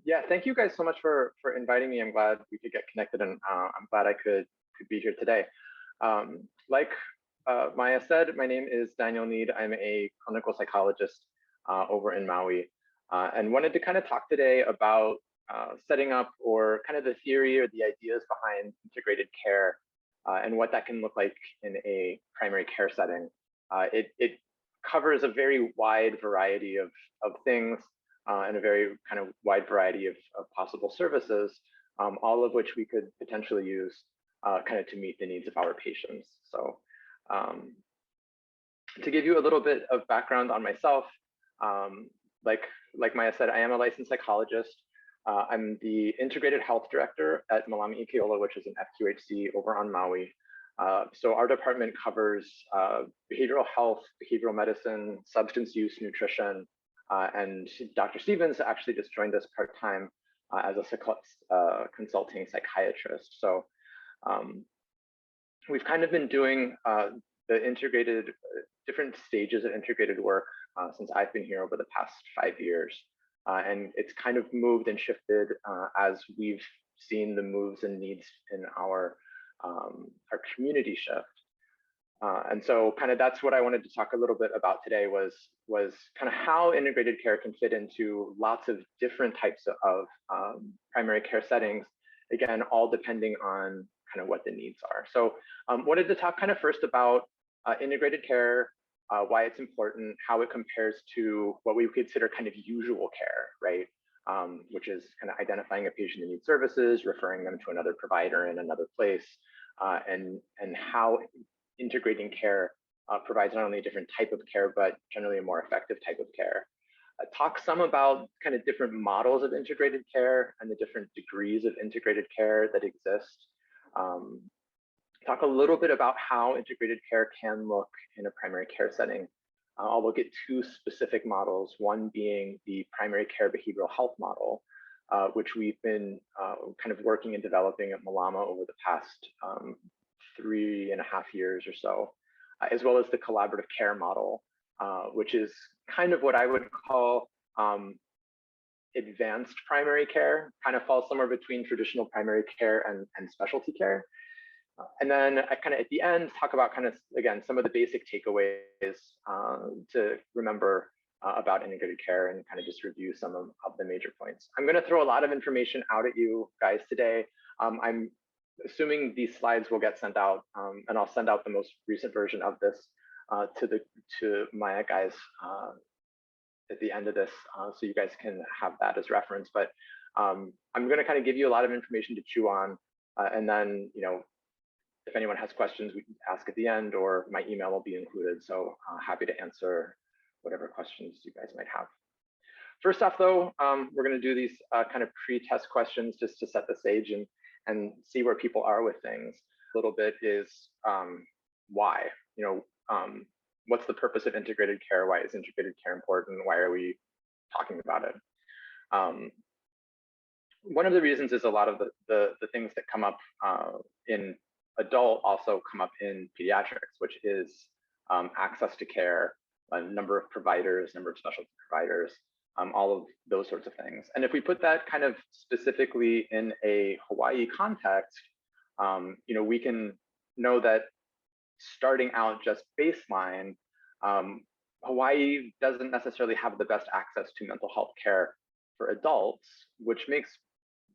Yeah, thank you guys so much for inviting me. I'm glad we could get connected, and I'm glad I could be here today. Like Maya said, my name is Daniel Need. I'm a clinical psychologist over in Maui, and wanted to kind of talk today about setting up or kind of the theory or the ideas behind integrated care and what that can look like in a primary care setting. It covers a very wide variety of things and a very kind of wide variety of possible services, all of which we could potentially use kind of to meet the needs of our patients. So to give you a little bit of background on myself, like Maya said, I am a licensed psychologist. I'm the integrated health director at Malama Ikeola, which is an FQHC over on Maui. So our department covers behavioral health, behavioral medicine, substance use, nutrition, and Dr. Stevens actually just joined us part-time as a consulting psychiatrist. So we've kind of been doing the integrated, different stages of integrated work since I've been here over the past 5 years. And it's kind of moved and shifted as we've seen the moves and needs in our community shift. And so kind of that's what I wanted to talk a little bit about today was kind of how integrated care can fit into lots of different types of primary care settings, again, all depending on kind of what the needs are. So wanted to talk kind of first about integrated care, why it's important, how it compares to what we consider kind of usual care, right? Which is kind of identifying a patient that needs services, referring them to another provider in another place, and how integrating care provides not only a different type of care, but generally a more effective type of care. Talk some about kind of different models of integrated care and the different degrees of integrated care that exist. Talk a little bit about how integrated care can look in a primary care setting. I'll look at two specific models, one being the primary care behavioral health model, which we've been kind of working and developing at Malama over the past 3.5 years or so, as well as the collaborative care model, which is kind of what I would call advanced primary care, kind of falls somewhere between traditional primary care and specialty care. And then I kind of at the end talk about kind of, again, some of the basic takeaways to remember about integrated care and kind of just review some of the major points. I'm going to throw a lot of information out at you guys today. I'm assuming these slides will get sent out, and I'll send out the most recent version of this to Maya guys at the end of this, so you guys can have that as reference. But I'm going to kind of give you a lot of information to chew on, and then if anyone has questions, we can ask at the end, or my email will be included. So happy to answer whatever questions you guys might have. First off, though, we're going to do these kind of pre-test questions just to set the stage and see where people are with things. A little bit is why, what's the purpose of integrated care? Why is integrated care important? Why are we talking about it? One of the reasons is a lot of the things that come up in adult also come up in pediatrics, which is access to care, a number of providers, number of specialty providers, all of those sorts of things. And if we put that kind of specifically in a Hawaii context, we can know that starting out just baseline, Hawaii doesn't necessarily have the best access to mental health care for adults, which makes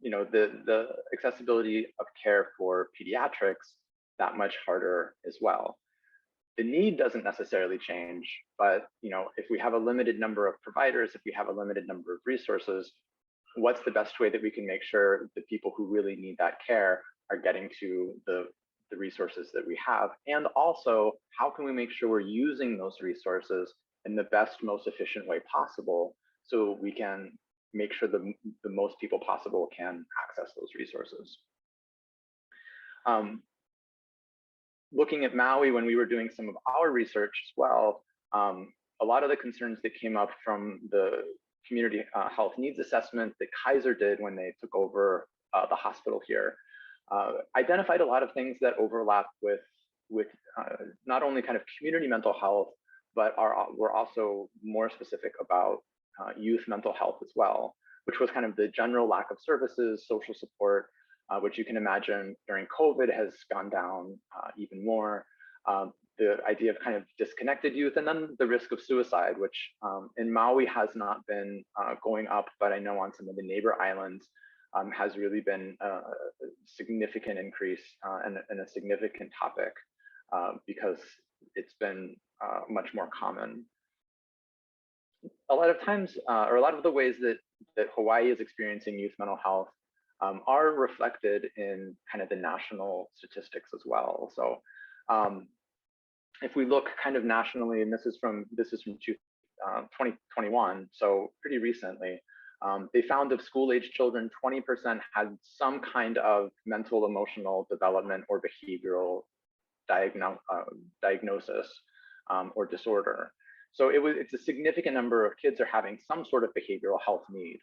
the accessibility of care for pediatrics that much harder as well. The need doesn't necessarily change, but if we have a limited number of providers, if we have a limited number of resources, what's the best way that we can make sure the people who really need that care are getting to the resources that we have? And also, how can we make sure we're using those resources in the best, most efficient way possible so we can make sure the most people possible can access those resources. Looking at Maui, when we were doing some of our research as well, a lot of the concerns that came up from the community health needs assessment that Kaiser did when they took over the hospital here, identified a lot of things that overlap with not only kind of community mental health, but were also more specific about youth mental health as well. which was kind of the general lack of services, social support, which you can imagine during COVID has gone down even more. The idea of kind of disconnected youth, and then the risk of suicide, which in Maui has not been going up, but I know on some of the neighbor islands has really been a significant increase and a significant topic because it's been much more common. A lot of times, or a lot of the ways that Hawaii is experiencing youth mental health are reflected in kind of the national statistics as well. So if we look kind of nationally, and this is from 2021, so pretty recently, they found of school-age children, 20% had some kind of mental, emotional development or behavioral diagnosis or disorder. So it's a significant number of kids are having some sort of behavioral health need.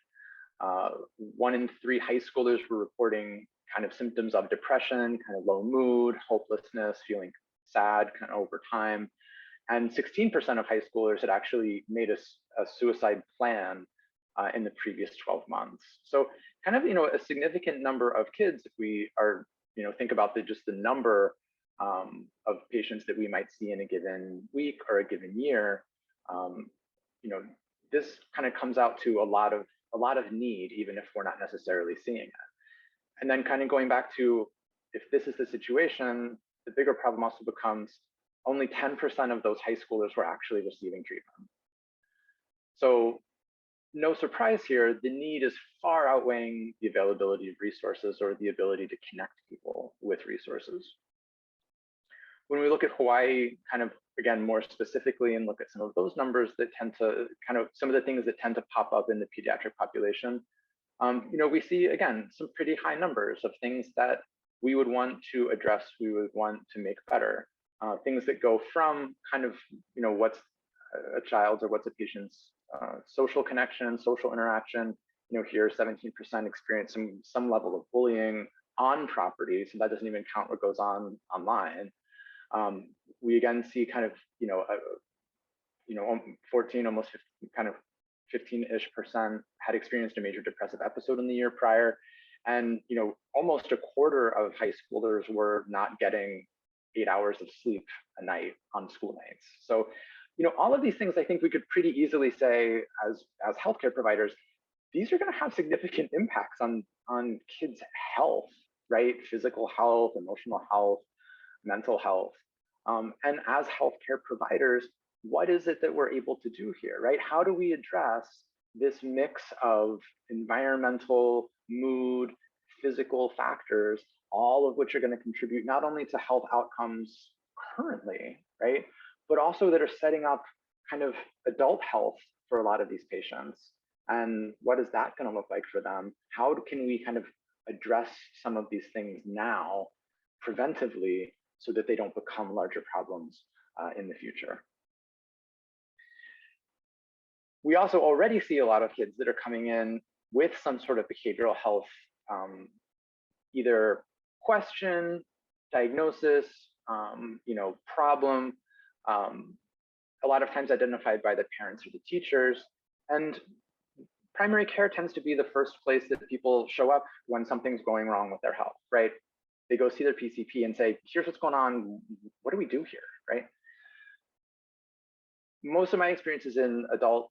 1 in 3 high schoolers were reporting kind of symptoms of depression, kind of low mood, hopelessness, feeling sad kind of over time. And 16% of high schoolers had actually made a suicide plan in the previous 12 months. So kind of, a significant number of kids, if we are, think about just the number of patients that we might see in a given week or a given year, this kind of comes out to a lot of need, even if we're not necessarily seeing it. And then kind of going back to, if this is the situation, the bigger problem also becomes only 10% of those high schoolers were actually receiving treatment. So no surprise here, the need is far outweighing the availability of resources or the ability to connect people with resources. When we look at Hawaii, kind of, again, more specifically, and look at some of those numbers that tend to some of the things that tend to pop up in the pediatric population, we see, again, some pretty high numbers of things that we would want to address, we would want to make better. Things that go from kind of, what's a child's or what's a patient's social connection, social interaction. Here 17% experience some level of bullying on property, so that doesn't even count what goes on online. We again see kind of, 14, almost 15, kind of 15-ish% had experienced a major depressive episode in the year prior. And, almost a quarter of high schoolers were not getting 8 hours of sleep a night on school nights. So, all of these things, I think we could pretty easily say as healthcare providers, these are going to have significant impacts on kids' health, right? Physical health, emotional health, mental health. And as healthcare providers, what is it that we're able to do here, right? How do we address this mix of environmental, mood, physical factors, all of which are going to contribute not only to health outcomes currently, right, but also that are setting up kind of adult health for a lot of these patients? And what is that going to look like for them? How can we kind of address some of these things now preventively so that they don't become larger problems in the future? We also already see a lot of kids that are coming in with some sort of behavioral health, either question, diagnosis, problem, a lot of times identified by the parents or the teachers. And primary care tends to be the first place that people show up when something's going wrong with their health, right? They go see their PCP and say, here's what's going on, what do we do here, right? Most of my experience is in adult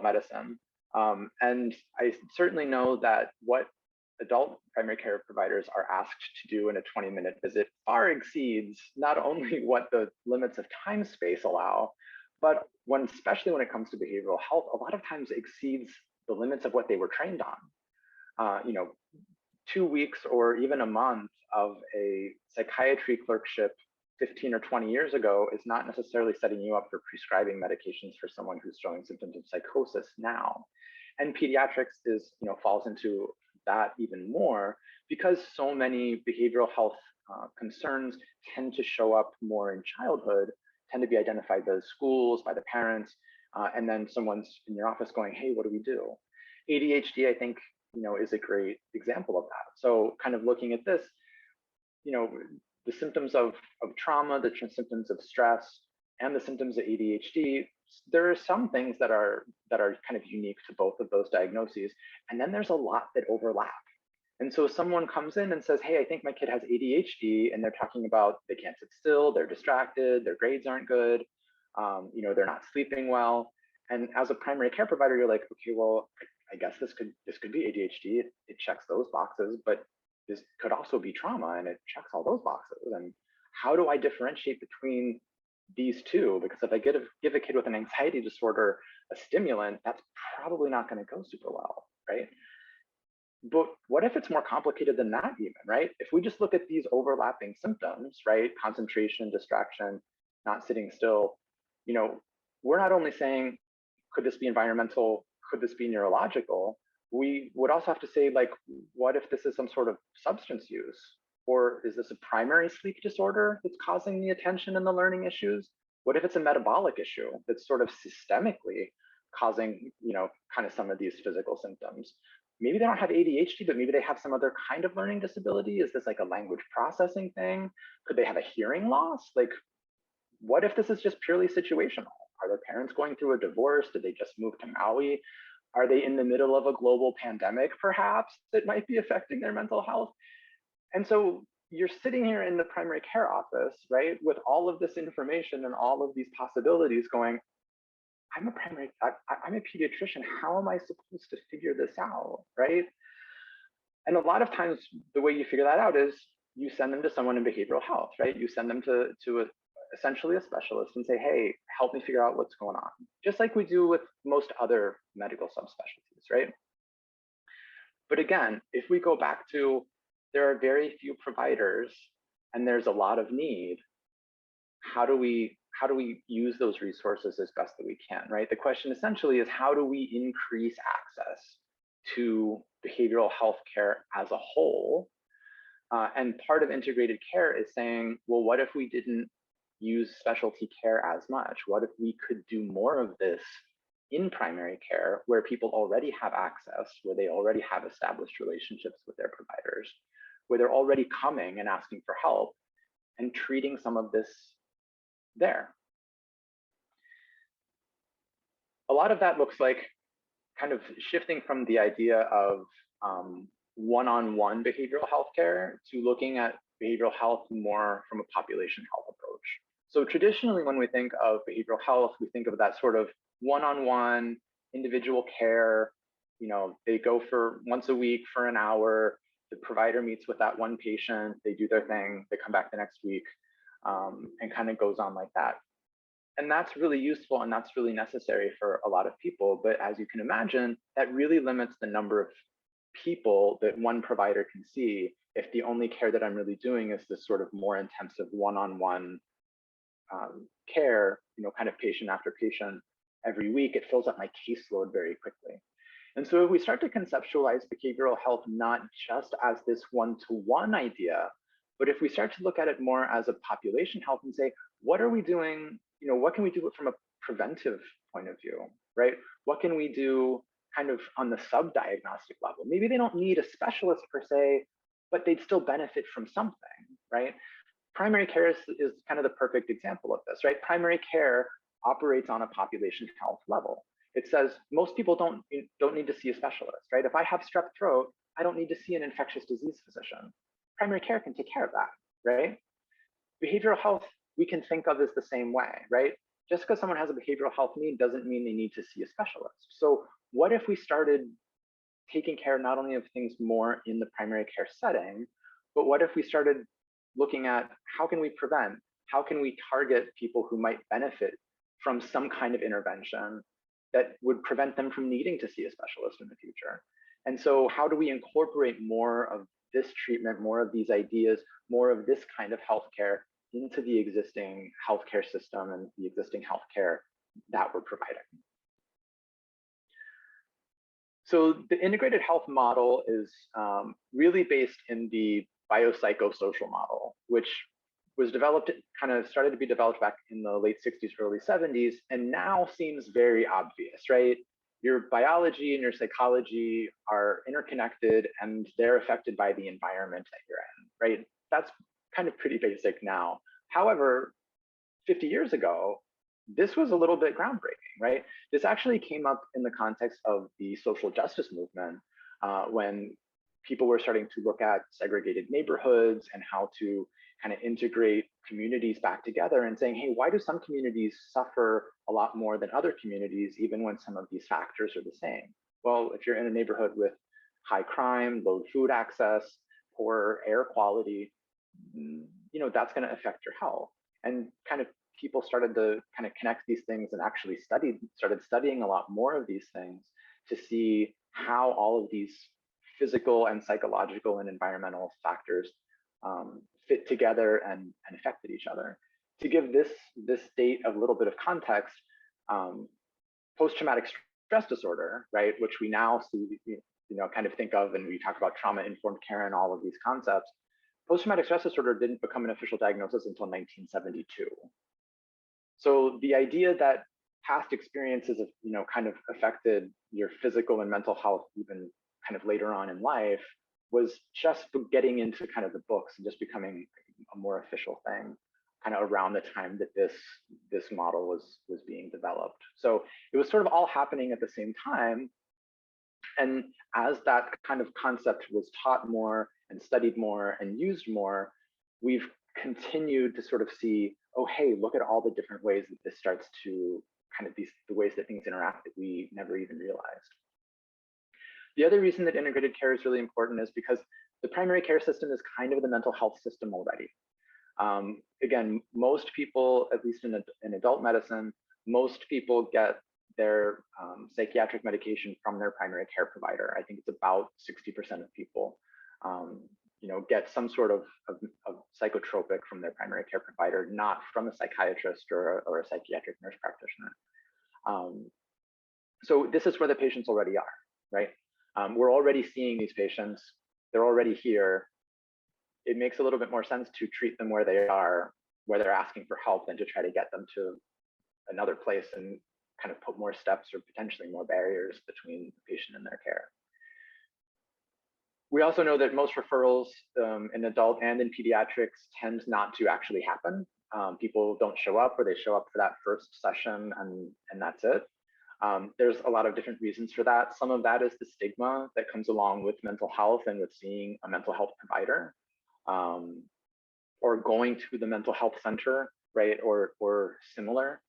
medicine. And I certainly know that what adult primary care providers are asked to do in a 20-minute visit far exceeds not only what the limits of time space allow, but especially when it comes to behavioral health, a lot of times exceeds the limits of what they were trained on. 2 weeks or even a month of a psychiatry clerkship 15 or 20 years ago is not necessarily setting you up for prescribing medications for someone who's showing symptoms of psychosis now. And pediatrics falls into that even more because so many behavioral health concerns tend to show up more in childhood, tend to be identified by the schools, by the parents, and then someone's in your office going, hey, what do we do? ADHD, I think, is a great example of that. So kind of looking at this, the symptoms of trauma, the symptoms of stress, and the symptoms of ADHD there are some things that are kind of unique to both of those diagnoses, and then there's a lot that overlap. And so someone comes in and says, hey, I think my kid has ADHD, and they're talking about they can't sit still, they're distracted, their grades aren't good, they're not sleeping well. And as a primary care provider, you're like, okay, well, I guess this could be ADHD. It checks those boxes, but this could also be trauma, and it checks all those boxes. And how do I differentiate between these two? Because if I give a kid with an anxiety disorder a stimulant, that's probably not going to go super well, right? But what if it's more complicated than that even, right? If we just look at these overlapping symptoms, right? Concentration, distraction, not sitting still, we're not only saying, could this be environmental? Could this be neurological? We would also have to say, like, what if this is some sort of substance use? Or is this a primary sleep disorder that's causing the attention and the learning issues? What if it's a metabolic issue that's sort of systemically causing, kind of some of these physical symptoms? Maybe they don't have ADHD, but maybe they have some other kind of learning disability. Is this like a language processing thing? Could they have a hearing loss? Like, what if this is just purely situational? Are their parents going through a divorce? Did they just move to Maui? Are they in the middle of a global pandemic, perhaps, that might be affecting their mental health? And so you're sitting here in the primary care office, right, with all of this information and all of these possibilities going, I'm a pediatrician. How am I supposed to figure this out, right? And a lot of times, the way you figure that out is you send them to someone in behavioral health, right? You send them to essentially a specialist and say, hey, help me figure out what's going on. Just like we do with most other medical subspecialties, right? But again, if we go back to there are very few providers and there's a lot of need, how do we use those resources as best that we can, right? The question essentially is, how do we increase access to behavioral health care as a whole? And part of integrated care is saying, well, what if we didn't use specialty care as much? What if we could do more of this in primary care where people already have access, where they already have established relationships with their providers, where they're already coming and asking for help, and treating some of this there? A lot of that looks like kind of shifting from the idea of one-on-one behavioral health care to looking at behavioral health more from a population health approach. So traditionally, when we think of behavioral health, we think of that sort of one-on-one individual care. They go for once a week for an hour. The provider meets with that one patient. They do their thing. They come back the next week, and kind of goes on like that. And that's really useful and that's really necessary for a lot of people. But as you can imagine, that really limits the number of people that one provider can see if the only care that I'm really doing is this sort of more intensive one-on-one care, kind of patient after patient every week. It fills up my caseload very quickly. And so if we start to conceptualize behavioral health not just as this one-to-one idea, but if we start to look at it more as a population health and say, what are we doing? What can we do from a preventive point of view, right? What can we do kind of on the sub-diagnostic level? Maybe they don't need a specialist per se, but they'd still benefit from something, right? Primary care is kind of the perfect example of this, right? Primary care operates on a population health level. It says most people don't need to see a specialist, right? If I have strep throat, I don't need to see an infectious disease physician. Primary care can take care of that, right? Behavioral health, we can think of as the same way, right? Just because someone has a behavioral health need doesn't mean they need to see a specialist. So what if we started taking care not only of things more in the primary care setting, but what if we started looking at how can we prevent? How can we target people who might benefit from some kind of intervention that would prevent them from needing to see a specialist in the future? And so how do we incorporate more of this treatment, more of these ideas, more of this kind of healthcare into the existing healthcare system and the existing healthcare that we're providing? So the integrated health model is really based in the biopsychosocial model, which was developed, kind of started to be developed back in the late 60s, early 70s, and now seems very obvious, right? Your biology and your psychology are interconnected and they're affected by the environment that you're in, right? That's kind of pretty basic now. However, 50 years ago, this was a little bit groundbreaking, right? This actually came up in the context of the social justice movement when people were starting to look at segregated neighborhoods and how to kind of integrate communities back together and saying, hey, why do some communities suffer a lot more than other communities, even when some of these factors are the same? Well, if you're in a neighborhood with high crime, low food access, poor air quality, that's going to affect your health. And kind of people started to kind of connect these things and actually started studying a lot more of these things to see how all of these physical and psychological and environmental factors fit together and affected each other. To give this state a little bit of context, post-traumatic stress disorder, right, which we now see, kind of think of, and we talk about trauma-informed care and all of these concepts. Post-traumatic stress disorder didn't become an official diagnosis until 1972. So the idea that past experiences of, kind of affected your physical and mental health even kind of later on in life was just getting into kind of the books and just becoming a more official thing kind of around the time that this model was being developed. So it was sort of all happening at the same time. And as that kind of concept was taught more and studied more and used more, we've continued to sort of see, oh, hey, look at all the different ways that this starts to kind of the ways that things interact that we never even realized. The other reason that integrated care is really important is because the primary care system is kind of the mental health system already. Again, most people, at least in adult medicine, most people get their psychiatric medication from their primary care provider. I think it's about 60% of people, get some sort of psychotropic from their primary care provider, not from a psychiatrist or a psychiatric nurse practitioner. So this is where the patients already are, right? We're already seeing these patients. They're already here. It makes a little bit more sense to treat them where they are, where they're asking for help, than to try to get them to another place and kind of put more steps or potentially more barriers between the patient and their care. We also know that most referrals in adult and in pediatrics tend not to actually happen. People don't show up, or they show up for that first session and that's it. There's a lot of different reasons for that. Some of that is the stigma that comes along with mental health and with seeing a mental health provider, or going to the mental health center, right, or similar.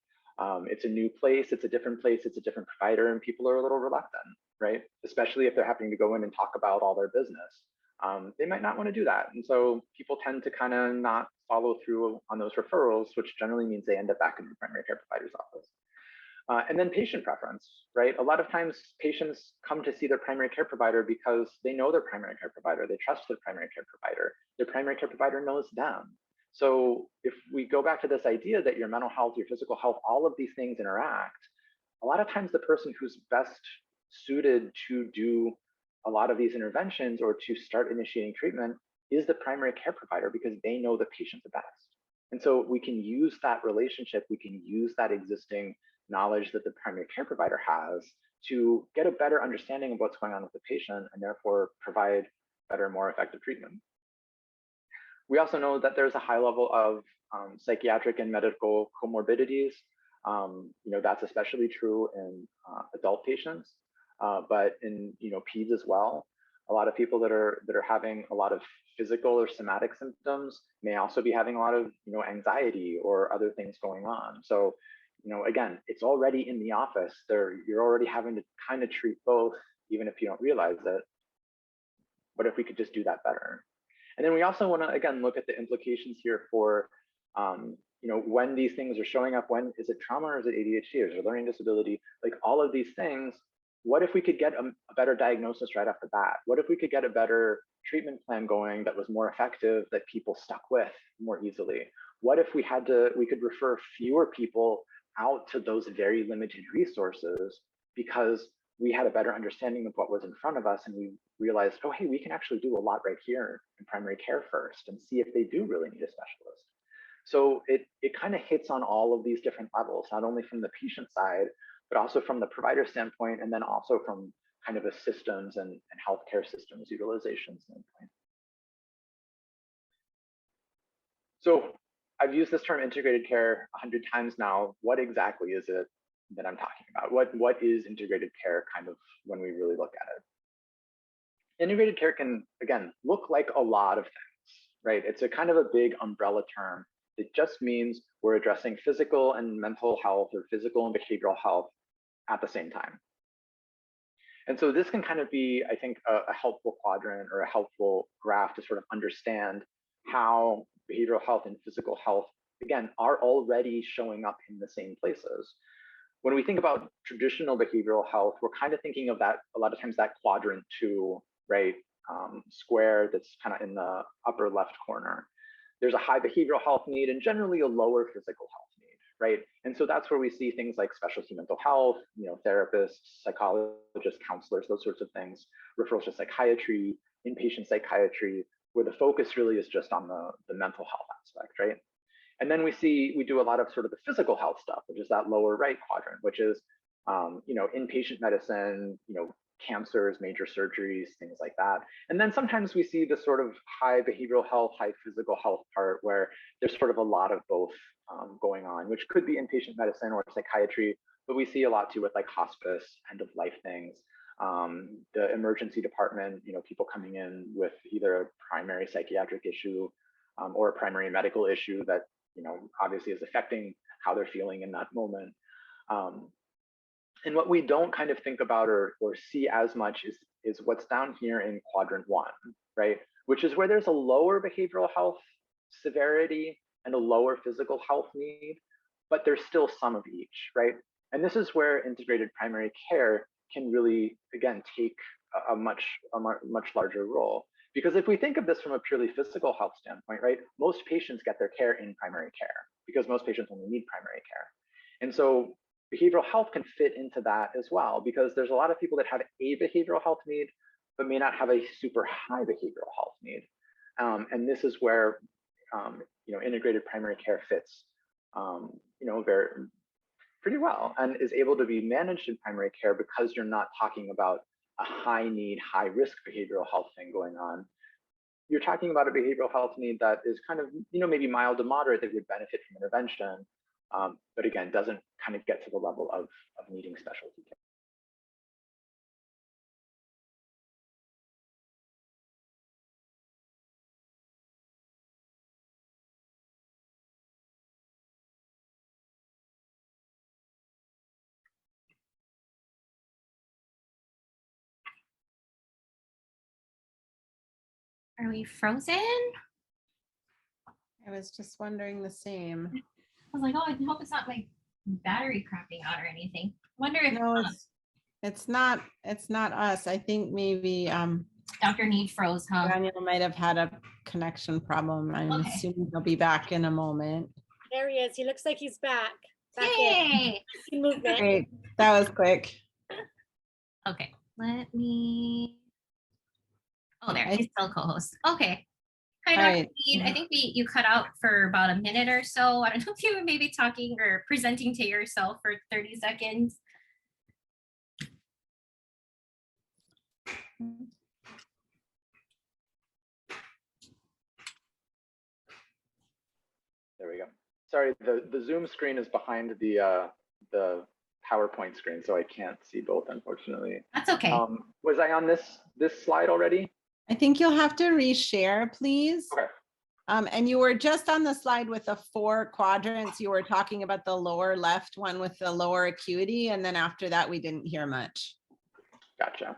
It's a new place, it's a different place, it's a different provider, and people are a little reluctant, right? Especially if they're having to go in and talk about all their business. They might not want to do that. And so people tend to kind of not follow through on those referrals, which generally means they end up back in the primary care provider's office. And then patient preference, right? A lot of times patients come to see their primary care provider because they know their primary care provider, they trust their primary care provider knows them. So if we go back to this idea that your mental health, your physical health, all of these things interact, a lot of times the person who's best suited to do a lot of these interventions or to start initiating treatment is the primary care provider, because they know the patient the best. And so we can use that relationship, we can use that existing knowledge that the primary care provider has to get a better understanding of what's going on with the patient and therefore provide better, more effective treatment. We also know that there's a high level of psychiatric and medical comorbidities. That's especially true in adult patients, but in peds as well. A lot of people that are having a lot of physical or somatic symptoms may also be having a lot of anxiety or other things going on. So again, it's already in the office. You're already having to kind of treat both, even if you don't realize it. What if we could just do that better? And then we also want to, again, look at the implications here for, when these things are showing up. When is it trauma, or is it ADHD, or is it learning disability? Like all of these things, what if we could get a better diagnosis right off the bat? What if we could get a better treatment plan going that was more effective, that people stuck with more easily? What if we could refer fewer people out to those very limited resources because we had a better understanding of what was in front of us, and we realized, oh, hey, we can actually do a lot right here in primary care first and see if they do really need a specialist. So it kind of hits on all of these different levels, not only from the patient side, but also from the provider standpoint, and then also from kind of a systems and healthcare systems utilization standpoint. So I've used this term integrated care 100 times now. What exactly is it that I'm talking about? What is integrated care kind of when we really look at it? Integrated care can, again, look like a lot of things, right? It's a kind of a big umbrella term. It just means we're addressing physical and mental health or physical and behavioral health at the same time. And so this can kind of be, I think, a helpful quadrant or a helpful graph to sort of understand how behavioral health and physical health, again, are already showing up in the same places. When we think about traditional behavioral health, we're kind of thinking of that, a lot of times, that quadrant 2, right, square that's kind of in the upper left corner. There's a high behavioral health need and generally a lower physical health need, right? And so that's where we see things like specialty mental health, therapists, psychologists, counselors, those sorts of things, referrals to psychiatry, inpatient psychiatry, where the focus really is just on the mental health aspect, right? And then we do a lot of sort of the physical health stuff, which is that lower right quadrant, which is, inpatient medicine, cancers, major surgeries, things like that. And then sometimes we see the sort of high behavioral health, high physical health part where there's sort of a lot of both going on, which could be inpatient medicine or psychiatry, but we see a lot too with like hospice, end of life things, the emergency department, people coming in with either a primary psychiatric issue or a primary medical issue that, obviously is affecting how they're feeling in that moment. And what we don't kind of think about or see as much is what's down here in quadrant 1, right? Which is where there's a lower behavioral health severity and a lower physical health need, but there's still some of each, right? And this is where integrated primary care can really, again, take a much larger role. Because if we think of this from a purely physical health standpoint, right, most patients get their care in primary care because most patients only need primary care. And so behavioral health can fit into that as well, because there's a lot of people that have a behavioral health need, but may not have a super high behavioral health need. And this is where, integrated primary care fits, very pretty well and is able to be managed in primary care because you're not talking about a high need, high risk behavioral health thing going on. You're talking about a behavioral health need that is kind of, maybe mild to moderate that would benefit from intervention, but again, doesn't kind of get to the level of needing specialty care. Are we frozen? I was just wondering the same. I was like, oh, I hope it's not like battery crapping out or anything. Wonder if No, it's not us. I think maybe Dr. Need froze, huh? Daniel might have had a connection problem. I'm assuming he'll be back in a moment. There he is. He looks like he's back. Yay! In movement. Great. That was quick. Okay, let me. Oh, there. He's still co-host. Okay. Hi, Dr. Right. Need. I think you cut out for about a minute or so. I don't know if you were maybe talking or presenting to yourself for 30 seconds. There we go. Sorry, the Zoom screen is behind the PowerPoint screen, so I can't see both, unfortunately. That's okay. Was I on this slide already? I think you'll have to reshare, please. Okay. And you were just on the slide with the 4 quadrants. You were talking about the lower left one with the lower acuity, and then after that, we didn't hear much. Gotcha.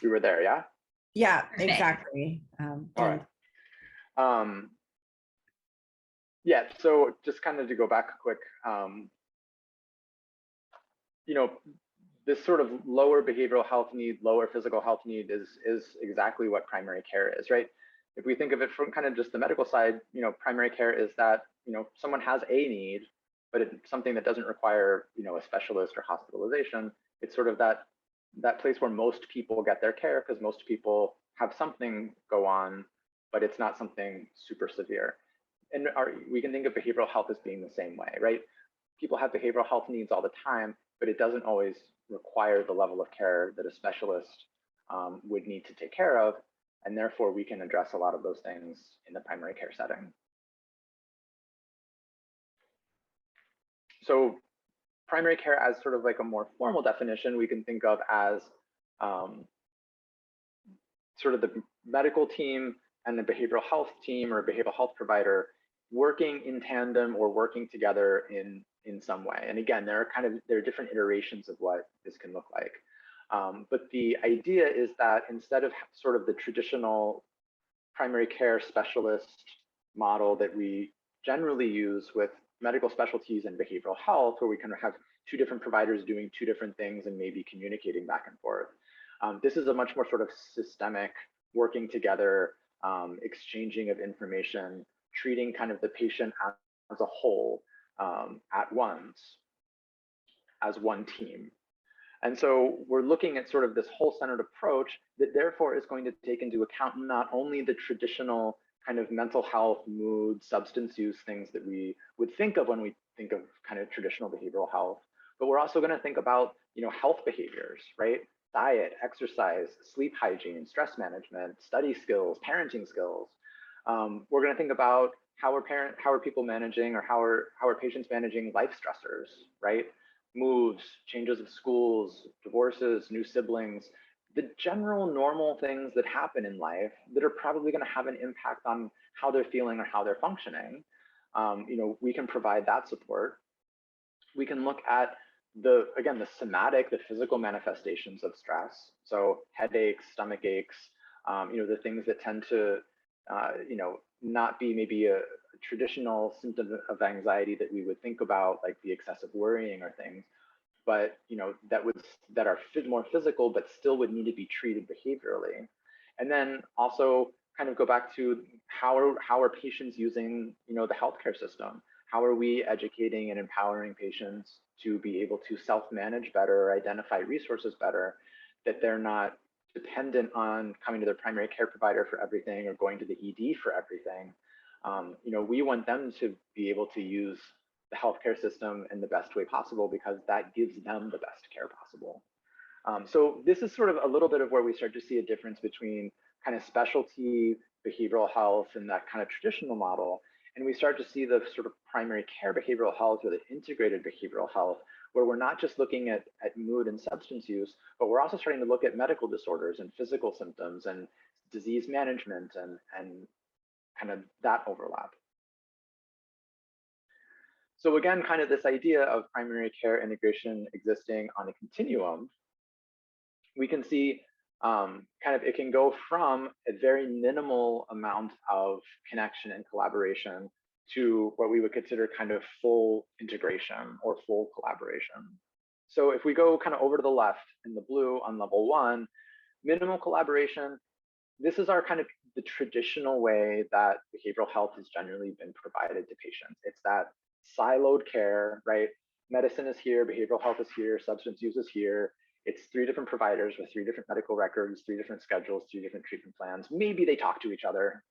We were there, yeah? Yeah, Perfect. exactly. All right. Yeah, so just kind of to go back quick, this sort of lower behavioral health need, lower physical health need is exactly what primary care is, right? If we think of it from kind of just the medical side, primary care is that, someone has a need, but it's something that doesn't require, a specialist or hospitalization. It's sort of that place where most people get their care because most people have something go on, but it's not something super severe. And we can think of behavioral health as being the same way, right? People have behavioral health needs all the time, but it doesn't always require the level of care that a specialist would need to take care of. And therefore, we can address a lot of those things in the primary care setting. So primary care as sort of like a more formal definition, we can think of as sort of the medical team and the behavioral health team or behavioral health provider working in tandem or working together in some way. And again, there are different iterations of what this can look like. But the idea is that instead of sort of the traditional primary care specialist model that we generally use with medical specialties and behavioral health, where we kind of have two different providers doing two different things and maybe communicating back and forth. This is a much more sort of systemic working together, exchanging of information, treating kind of the patient as a whole at once, as one team. And so we're looking at sort of this whole-centered approach that therefore is going to take into account not only the traditional kind of mental health, mood, substance use things that we would think of when we think of kind of traditional behavioral health, but we're also going to think about, health behaviors, right? Diet, exercise, sleep hygiene, stress management, study skills, parenting skills. We're going to think about how are people managing, or how are patients managing life stressors, right? Moves, changes of schools, divorces, new siblings, the general normal things that happen in life that are probably going to have an impact on how they're feeling or how they're functioning. We can provide that support. We can look at the somatic, the physical manifestations of stress. So headaches, stomach aches, the things that tend to, not be maybe a traditional symptom of anxiety that we would think about, like the excessive worrying or things, but that are more physical, but still would need to be treated behaviorally. And then also kind of go back to how are patients using the healthcare system? How are we educating and empowering patients to be able to self-manage better, or identify resources better, that they're not dependent on coming to their primary care provider for everything or going to the ED for everything. We want them to be able to use the healthcare system in the best way possible, because that gives them the best care possible. So this is sort of a little bit of where we start to see a difference between kind of specialty behavioral health and that kind of traditional model. And we start to see the sort of primary care behavioral health, or the integrated behavioral health, where we're not just looking at mood and substance use, but we're also starting to look at medical disorders and physical symptoms and disease management and kind of that overlap. So again, kind of this idea of primary care integration existing on a continuum, we can see kind of it can go from a very minimal amount of connection and collaboration to what we would consider kind of full integration or full collaboration. So if we go kind of over to the left in the blue on level 1, minimal collaboration, this is our kind of the traditional way that behavioral health has generally been provided to patients. It's that siloed care, right? Medicine is here, behavioral health is here, substance use is here. It's 3 different providers with 3 different medical records, 3 different schedules, 3 different treatment plans. Maybe they talk to each other,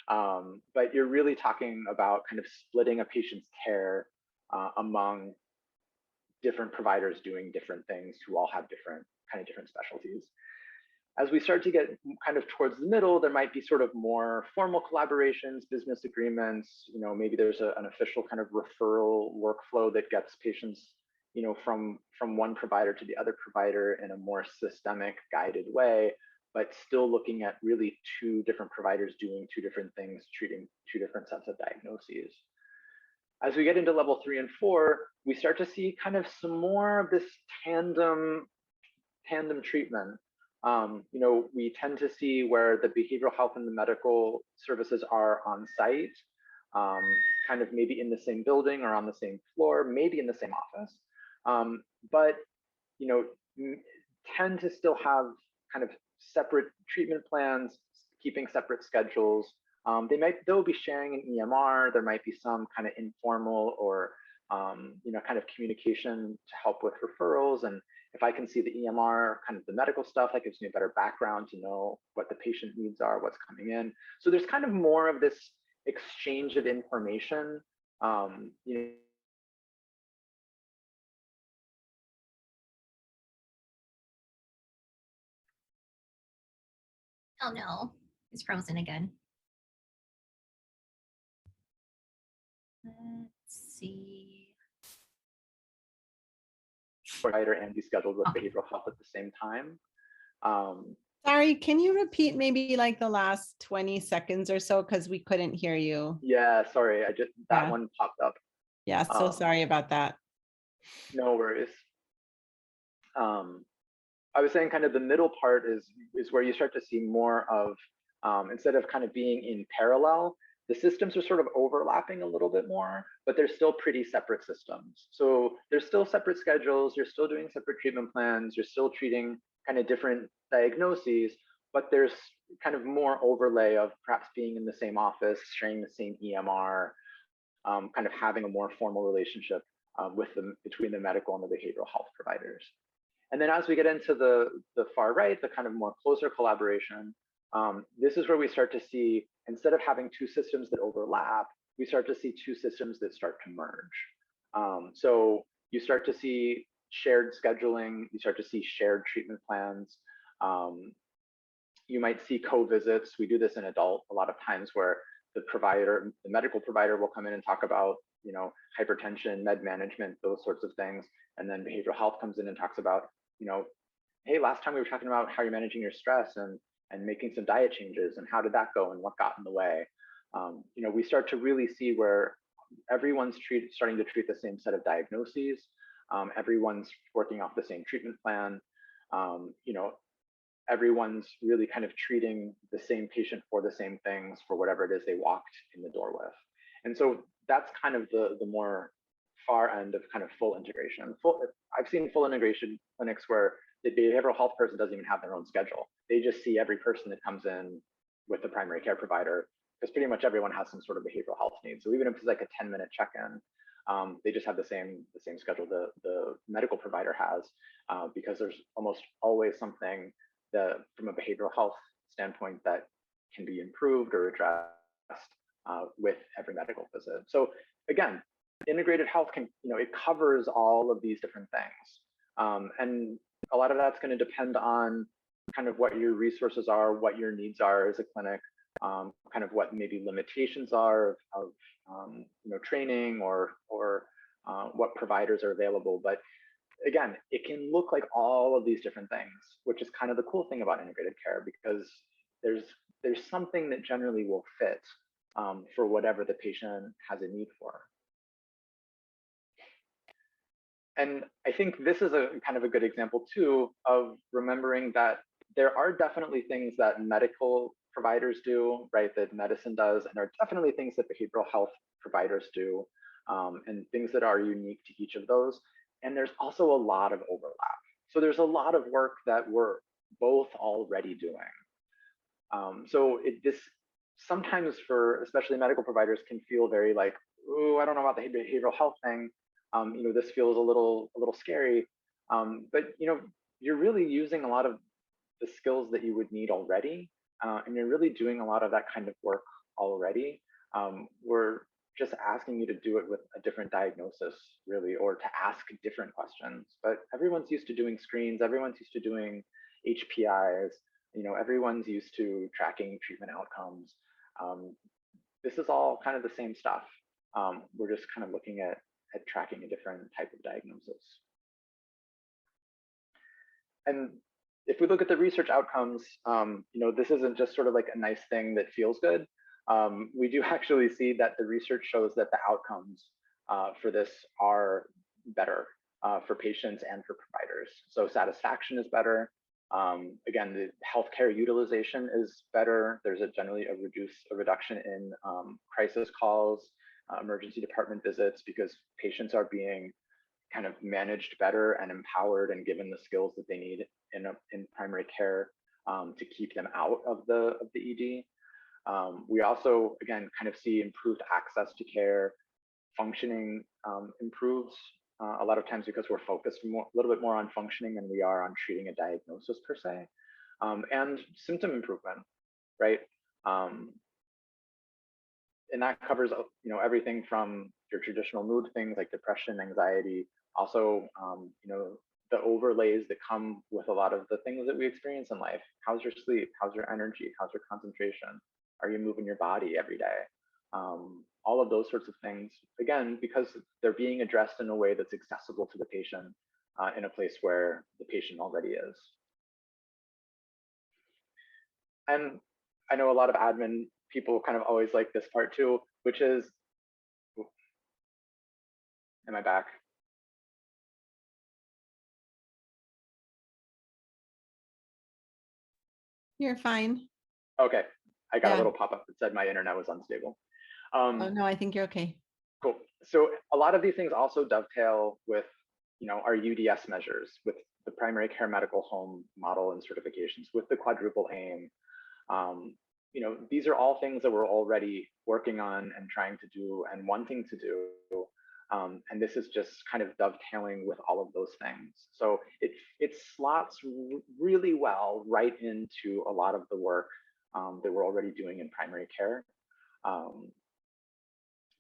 but you're really talking about kind of splitting a patient's care among different providers doing different things who all have different specialties. As we start to get kind of towards the middle, there might be sort of more formal collaborations, business agreements. Maybe there's an official kind of referral workflow that gets patients, from one provider to the other provider in a more systemic, guided way, but still looking at really 2 different providers doing 2 different things, treating 2 different sets of diagnoses. As we get into level 3 and 4, we start to see kind of some more of this tandem treatment. We tend to see where the behavioral health and the medical services are on site, kind of maybe in the same building or on the same floor, maybe in the same office, but tend to still have kind of separate treatment plans, keeping separate schedules. They'll be sharing an EMR. There might be some kind of informal or kind of communication to help with referrals. And if I can see the EMR, kind of the medical stuff, that gives me a better background to know what the patient needs are, what's coming in. So there's kind of more of this exchange of information, Oh no, it's frozen again. Let's see. Provider and be scheduled with Okay. behavioral health at the same time. Sorry, can you repeat maybe like the last 20 seconds or so? Because we couldn't hear you. Yeah, sorry, that Yeah. one popped up. Yeah, so sorry about that. No worries. I was saying kind of the middle part is where you start to see more of, instead of kind of being in parallel, the systems are sort of overlapping a little bit more, but they're still pretty separate systems. So there's still separate schedules, you're still doing separate treatment plans, you're still treating kind of different diagnoses, but there's kind of more overlay of perhaps being in the same office, sharing the same EMR, kind of having a more formal relationship between the medical and the behavioral health providers. And then as we get into the far right, the kind of more closer collaboration, this is where we start to see, instead of having two systems that overlap, we start to see two systems that start to merge. So you start to see shared scheduling, you start to see shared treatment plans. You might see co-visits. We do this in adult a lot of times where the medical provider will come in and talk about, hypertension, med management, those sorts of things. And then behavioral health comes in and talks about, hey, last time we were talking about how you're managing your stress and making some diet changes, and how did that go and what got in the way. We start to really see where everyone's starting to treat the same set of diagnoses. Everyone's working off the same treatment plan. Everyone's really kind of treating the same patient for the same things for whatever it is they walked in the door with. And so that's kind of the more far end of kind of full integration. I've seen full integration clinics where the behavioral health person doesn't even have their own schedule. They just see every person that comes in with the primary care provider, because pretty much everyone has some sort of behavioral health needs. So even if it's like a 10-minute check-in, they just have the same schedule the medical provider has, because there's almost always something that from a behavioral health standpoint that can be improved or addressed with every medical visit. So again, integrated health can, it covers all of these different things. And a lot of that's going to depend on kind of what your resources are, what your needs are as a clinic, kind of what maybe limitations are of training or what providers are available. But again, it can look like all of these different things, which is kind of the cool thing about integrated care, because there's something that generally will fit for whatever the patient has a need for. And I think this is a kind of a good example too of remembering that there are definitely things that medical providers do, right, that medicine does, and there are definitely things that behavioral health providers do, and things that are unique to each of those. And there's also a lot of overlap. So there's a lot of work that we're both already doing. So this sometimes for especially medical providers can feel very like, oh, I don't know about the behavioral health thing. This feels a little scary. But you're really using a lot of the skills that you would need already, and you're really doing a lot of that kind of work already. We're just asking you to do it with a different diagnosis, really, or to ask different questions. But everyone's used to doing screens, everyone's used to doing HPIs, everyone's used to tracking treatment outcomes. This is all kind of the same stuff. We're just kind of looking at tracking a different type of diagnosis. And if we look at the research outcomes, this isn't just sort of like a nice thing that feels good. We do actually see that the research shows that the outcomes for this are better for patients and for providers. So satisfaction is better. Again, the healthcare utilization is better. There's generally a reduction in crisis calls, emergency department visits, because patients are being kind of managed better and empowered and given the skills that they need in primary care to keep them out of the ED. We also, again, kind of see improved access to care. Functioning improves a lot of times because we're focused a little bit more on functioning than we are on treating a diagnosis per se. And symptom improvement, right? And that covers everything from your traditional mood things like depression, anxiety, also the overlays that come with a lot of the things that we experience in life. How's your sleep? How's your energy? How's your concentration? Are you moving your body every day? All of those sorts of things, again, because they're being addressed in a way that's accessible to the patient in a place where the patient already is. And I know a lot of admin people kind of always like this part too, which is, am I back? You're fine. Okay, I got a Yeah. little pop-up that said my internet was unstable. Oh, no, I think you're okay. Cool. So a lot of these things also dovetail with, our UDS measures, with the primary care medical home model and certifications, with the quadruple aim. These are all things that we're already working on and trying to do and wanting to do. And this is just kind of dovetailing with all of those things. So it slots really well right into a lot of the work that we're already doing in primary care.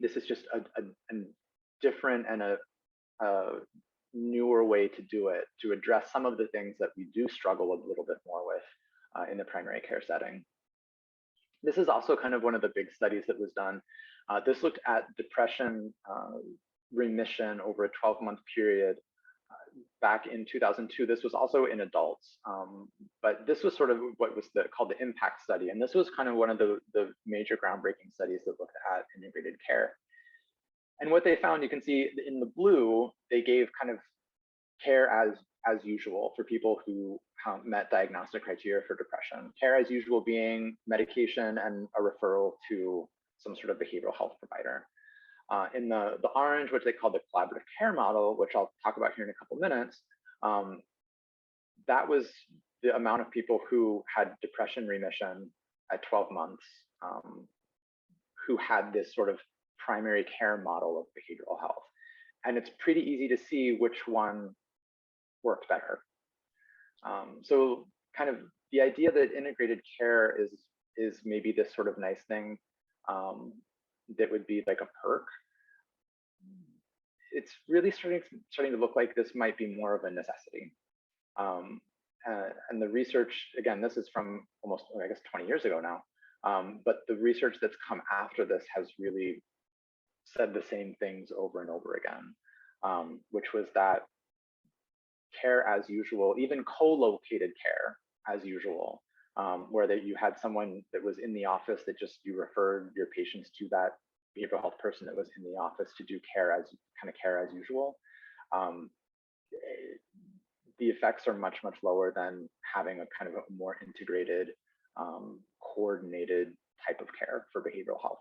This is just a different and a newer way to do it, to address some of the things that we do struggle a little bit more with in the primary care setting. This is also kind of one of the big studies that was done. This looked at depression remission over a 12-month period back in 2002. This was also in adults, but this was sort of what was called the impact study. And this was kind of one of the major groundbreaking studies that looked at integrated care. And what they found, you can see in the blue, they gave kind of care as usual for people who met diagnostic criteria for depression. Care as usual being medication and a referral to some sort of behavioral health provider. In the orange, which they call the collaborative care model, which I'll talk about here in a couple minutes, that was the amount of people who had depression remission at 12 months, who had this sort of primary care model of behavioral health. And it's pretty easy to see which one worked better. So kind of the idea that integrated care is maybe this sort of nice thing that would be like a perk. It's really starting to look like this might be more of a necessity. And the research, again, this is from almost, I guess, 20 years ago now. But the research that's come after this has really said the same things over and over again, which was that care as usual, even co-located care as usual, where you had someone that was in the office that just you referred your patients to that behavioral health person that was in the office to do care as usual. The effects are much lower than having a kind of a more integrated, coordinated type of care for behavioral health,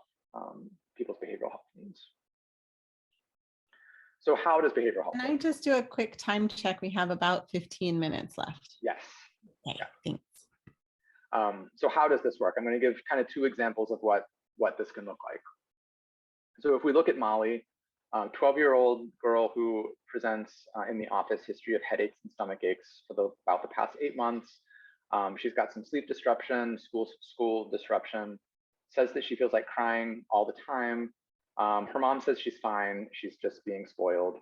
people's behavioral health needs. So how does behavioral health Can work? I just do a quick time check? We have about 15 minutes left. Yes. Okay, Yeah. thanks. So how does this work? I'm going to give kind of two examples of what this can look like. So if we look at Molly, 12-year-old girl who presents in the office, history of headaches and stomach aches for about the past 8 months. She's got some sleep disruption, school disruption, says that she feels like crying all the time. Her mom says she's fine. She's just being spoiled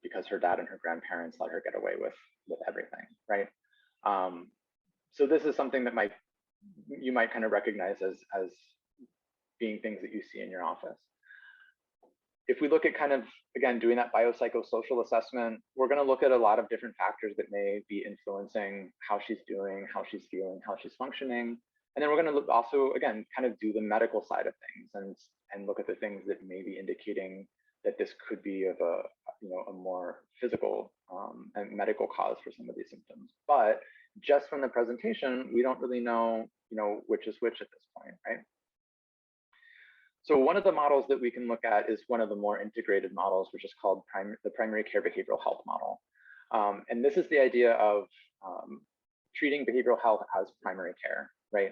because her dad and her grandparents let her get away with everything, right? So this is something that you might kind of recognize as being things that you see in your office. If we look at kind of, again, doing that biopsychosocial assessment, we're going to look at a lot of different factors that may be influencing how she's doing, how she's feeling, how she's functioning. And then we're going to also, again, kind of do the medical side of things and look at the things that may be indicating that this could be of a more physical and medical cause for some of these symptoms. But just from the presentation, we don't really know, which is which at this point, right? So one of the models that we can look at is one of the more integrated models, which is called the primary care behavioral health model. And this is the idea of treating behavioral health as primary care, right?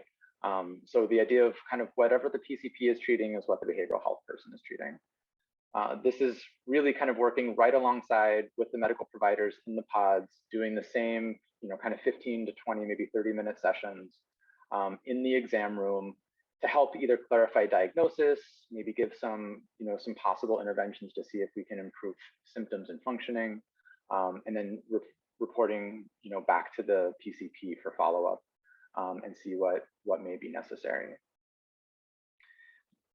So the idea of kind of whatever the PCP is treating is what the behavioral health person is treating. This is really kind of working right alongside with the medical providers in the pods, doing the same, kind of 15 to 20, maybe 30-minute sessions in the exam room to help either clarify diagnosis, maybe give some, some possible interventions to see if we can improve symptoms and functioning, and then reporting, back to the PCP for follow-up and see what may be necessary.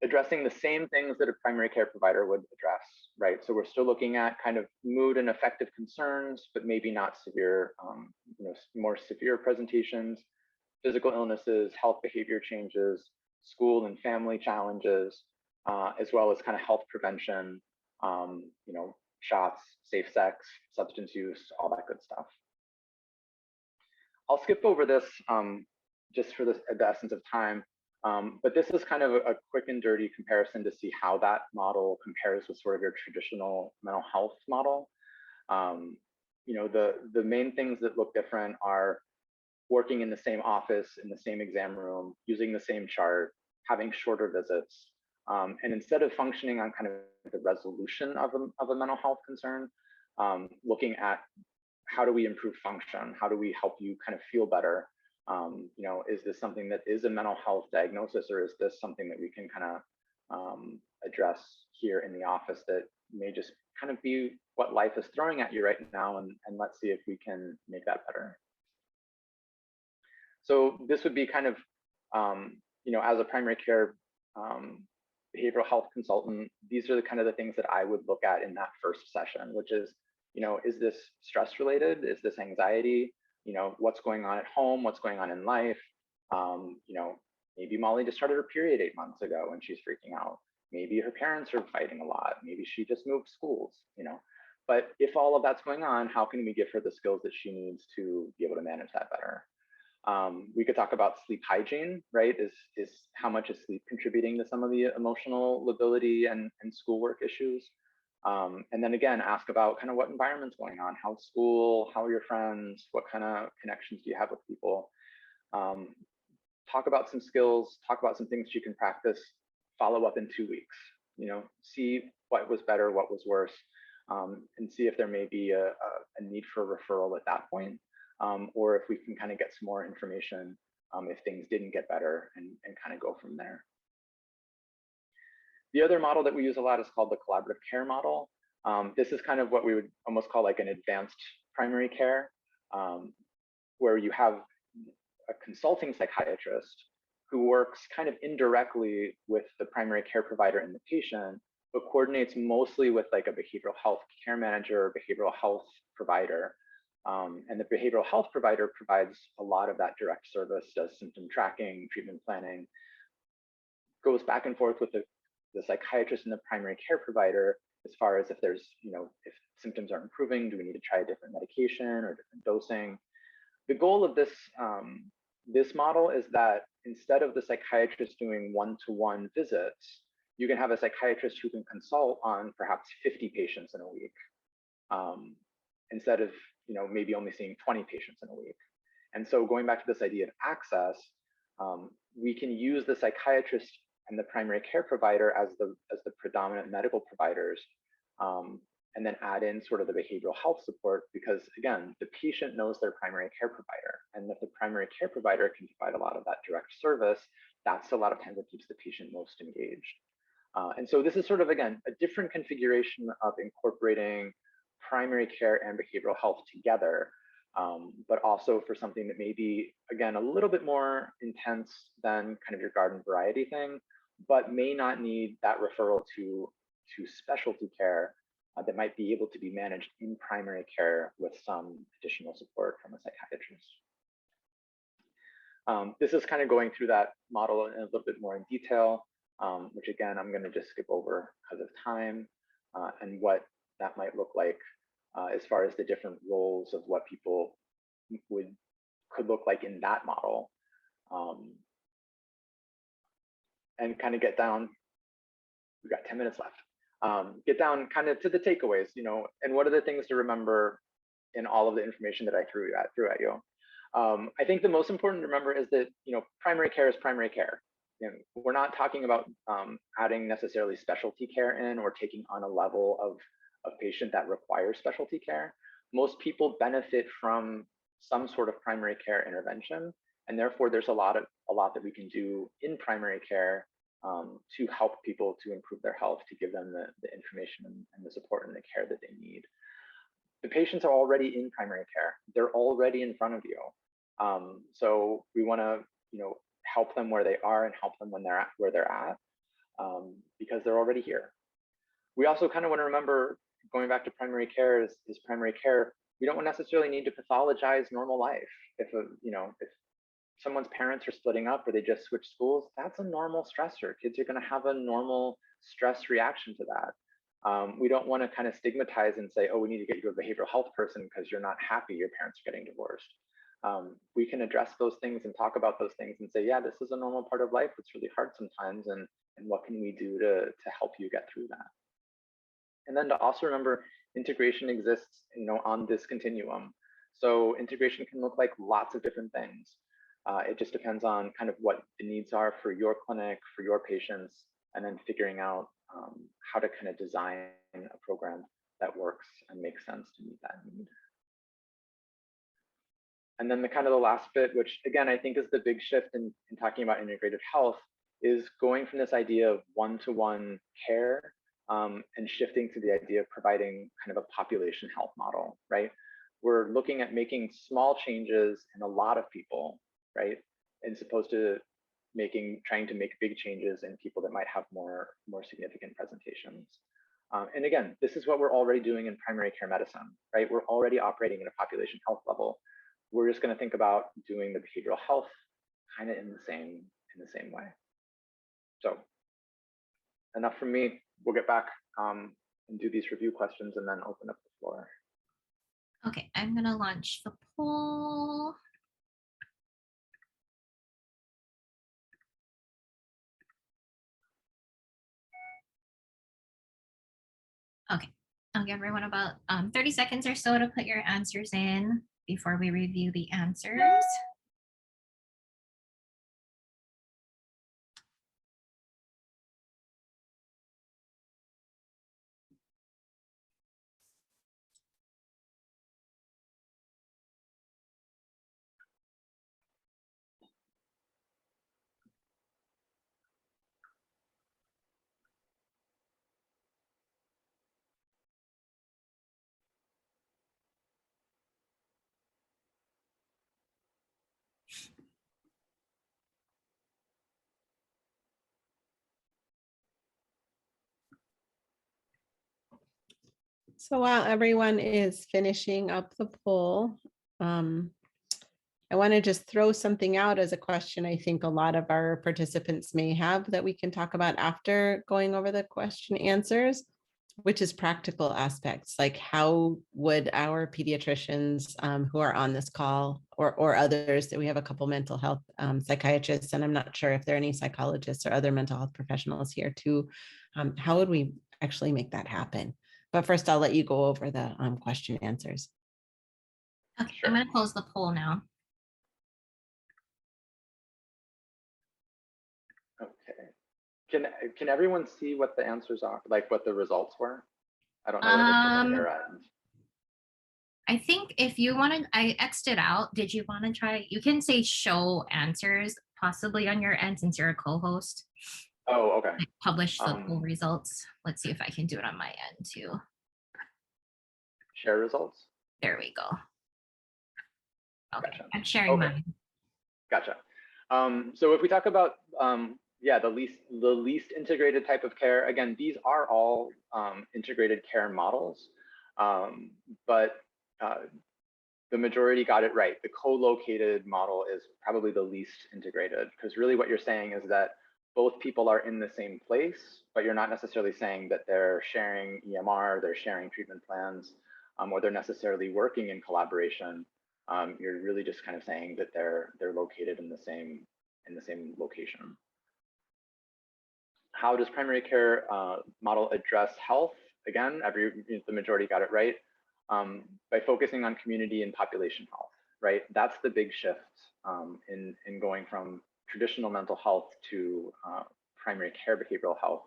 Addressing the same things that a primary care provider would address, right? So we're still looking at kind of mood and affective concerns, but maybe not severe, more severe presentations, physical illnesses, health behavior changes, school and family challenges, as well as kind of health prevention, shots, safe sex, substance use, all that good stuff. I'll skip over this just for the essence of time. But this is kind of a quick and dirty comparison to see how that model compares with sort of your traditional mental health model. The main things that look different are working in the same office, in the same exam room, using the same chart, having shorter visits. And instead of functioning on kind of the resolution of a mental health concern, looking at how do we improve function? How do we help you kind of feel better? Is this something that is a mental health diagnosis, or is this something that we can kind of address here in the office that may just kind of be what life is throwing at you right now, and let's see if we can make that better. So this would be kind of, as a primary care behavioral health consultant, these are the kind of the things that I would look at in that first session, which is, is this stress related? Is this anxiety? What's going on at home? What's going on in life? Maybe Molly just started her period 8 months ago and she's freaking out. Maybe her parents are fighting a lot. Maybe she just moved schools, But if all of that's going on, how can we give her the skills that she needs to be able to manage that better? We could talk about sleep hygiene, right? Is how much is sleep contributing to some of the emotional lability and schoolwork issues? And then again, ask about kind of what environment's going on, how's school, how are your friends, what kind of connections do you have with people? Talk about some skills, talk about some things you can practice, follow up in 2 weeks, see what was better, what was worse, and see if there may be a need for referral at that point, or if we can kind of get some more information if things didn't get better and kind of go from there. The other model that we use a lot is called the collaborative care model. This is kind of what we would almost call like an advanced primary care, where you have a consulting psychiatrist who works kind of indirectly with the primary care provider and the patient, but coordinates mostly with like a behavioral health care manager or behavioral health provider. And the behavioral health provider provides a lot of that direct service, does symptom tracking, treatment planning, goes back and forth with the psychiatrist and the primary care provider as far as if there's, if symptoms are improving, do we need to try a different medication or different dosing? The goal of this, this model is that instead of the psychiatrist doing one-to-one visits, you can have a psychiatrist who can consult on perhaps 50 patients in a week, instead of, maybe only seeing 20 patients in a week. And so going back to this idea of access, we can use the psychiatrist and the primary care provider as the predominant medical providers, and then add in sort of the behavioral health support, because again, the patient knows their primary care provider, and if the primary care provider can provide a lot of that direct service, that's a lot of times what keeps the patient most engaged. And so this is sort of, again, a different configuration of incorporating primary care and behavioral health together, but also for something that may be, again, a little bit more intense than kind of your garden variety thing, but may not need that referral to specialty care that might be able to be managed in primary care with some additional support from a psychiatrist. This is kind of going through that model in a little bit more in detail, which again, I'm going to just skip over because of time, and what that might look like as far as the different roles of what people could look like in that model, and kind of get down. We've got 10 minutes left. Get down kind of to the takeaways, and what are the things to remember in all of the information that I threw at you. I think the most important to remember is that primary care is primary care. We're not talking about adding necessarily specialty care in or taking on a level of patient that requires specialty care. Most people benefit from some sort of primary care intervention, and therefore there's a lot that we can do in primary care to help people to improve their health, to give them the information and the support and the care that they need. the patients are already in primary care. They're already in front of you. So we want to, help them where they are and help them when they're where they're at, because they're already here. We also kind of want to remember, going back to primary care, is primary care. We don't necessarily need to pathologize normal life. If someone's parents are splitting up or they just switch schools, that's a normal stressor. Kids are going to have a normal stress reaction to that. We don't want to kind of stigmatize and say, oh, we need to get you a behavioral health person because you're not happy your parents are getting divorced. We can address those things and talk about those things and say, yeah, this is a normal part of life. It's really hard sometimes. And what can we do to help you get through that? And then to also remember, integration exists, on this continuum. So integration can look like lots of different things. It just depends on kind of what the needs are for your clinic, for your patients, and then figuring out how to kind of design a program that works and makes sense to meet that need. And then the last bit, which again, I think is the big shift in talking about integrative health, is going from this idea of one-to-one care and shifting to the idea of providing kind of a population health model, right? We're looking at making small changes in a lot of people, right? And opposed to trying to make big changes in people that might have more significant presentations. And again, this is what we're already doing in primary care medicine, right? We're already operating at a population health level. We're just going to think about doing the behavioral health kind of in the same way. So enough from me. We'll get back and do these review questions and then open up the floor. Okay, I'm going to launch the poll. Okay, I'll give everyone about 30 seconds or so to put your answers in before we review the answers. So while everyone is finishing up the poll, I want to just throw something out as a question I think a lot of our participants may have that we can talk about after going over the question answers, which is practical aspects, like how would our pediatricians who are on this call or others, that we have a couple mental health psychiatrists, and I'm not sure if there are any psychologists or other mental health professionals here too, how would we actually make that happen? But first, I'll let you go over the question answers. Okay, sure. I'm going to close the poll now. Okay. Can everyone see what the answers are, like what the results were? I don't know what it's on their end. I think if you want to, I X'd it out. Did you want to try? You can say show answers possibly on your end since you're a co-host. Oh, okay. Like publish the poll results. Let's see if I can do it on my end too. Share results? There we go. Okay, gotcha. I'm sharing mine. Gotcha. So if we talk about the least integrated type of care, again, these are all integrated care models, but the majority got it right. The co-located model is probably the least integrated, because really what you're saying is that both people are in the same place, but you're not necessarily saying that they're sharing EMR, they're sharing treatment plans, or they're necessarily working in collaboration. You're really just kind of saying that they're located in the same location. How does primary care model address health? Again, the majority got it right. By focusing on community and population health, right? That's the big shift in going from traditional mental health to primary care behavioral health,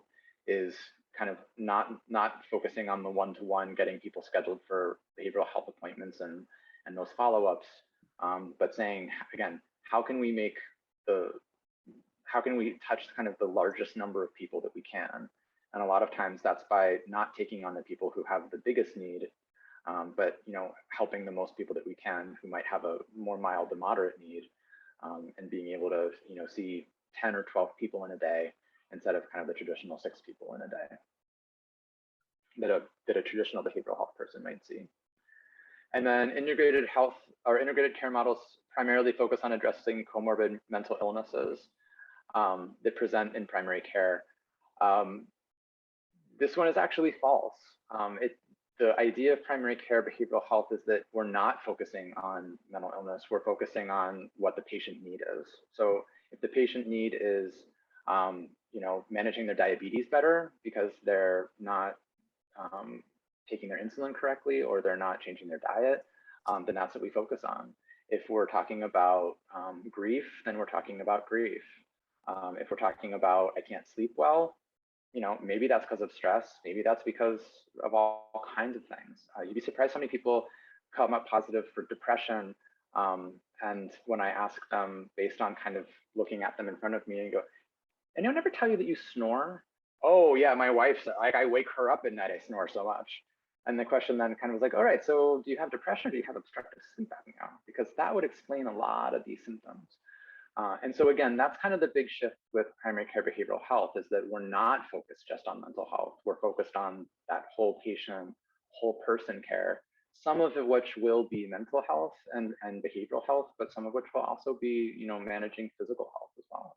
is kind of not focusing on the one-to-one, getting people scheduled for behavioral health appointments and those follow-ups, but saying, again, how can we touch kind of the largest number of people that we can? And a lot of times that's by not taking on the people who have the biggest need, but helping the most people that we can who might have a more mild to moderate need, and being able to see 10 or 12 people in a day instead of kind of the traditional 6 people in a day that a traditional behavioral health person might see. And then integrated health or integrated care models primarily focus on addressing comorbid mental illnesses that present in primary care. This one is actually false. The idea of primary care behavioral health is that we're not focusing on mental illness, we're focusing on what the patient need is. So if the patient need is managing their diabetes better because they're not taking their insulin correctly or they're not changing their diet, then that's what we focus on. If we're talking about grief, then we're talking about grief. If we're talking about I can't sleep well, maybe that's because of stress. Maybe that's because of all kinds of things. You'd be surprised how many people come up positive for depression. And when I ask them based on kind of looking at them in front of me and go, anyone ever tell you that you snore? Oh yeah, my wife's like, I wake her up at night, I snore so much. And the question then kind of was like, all right, so do you have depression or do you have obstructive sleep apnea? Because that would explain a lot of these symptoms. And so again, that's kind of the big shift with primary care behavioral health, is that we're not focused just on mental health. We're focused on that whole patient, whole person care, some of it which will be mental health and behavioral health, but some of which will also be, managing physical health as well.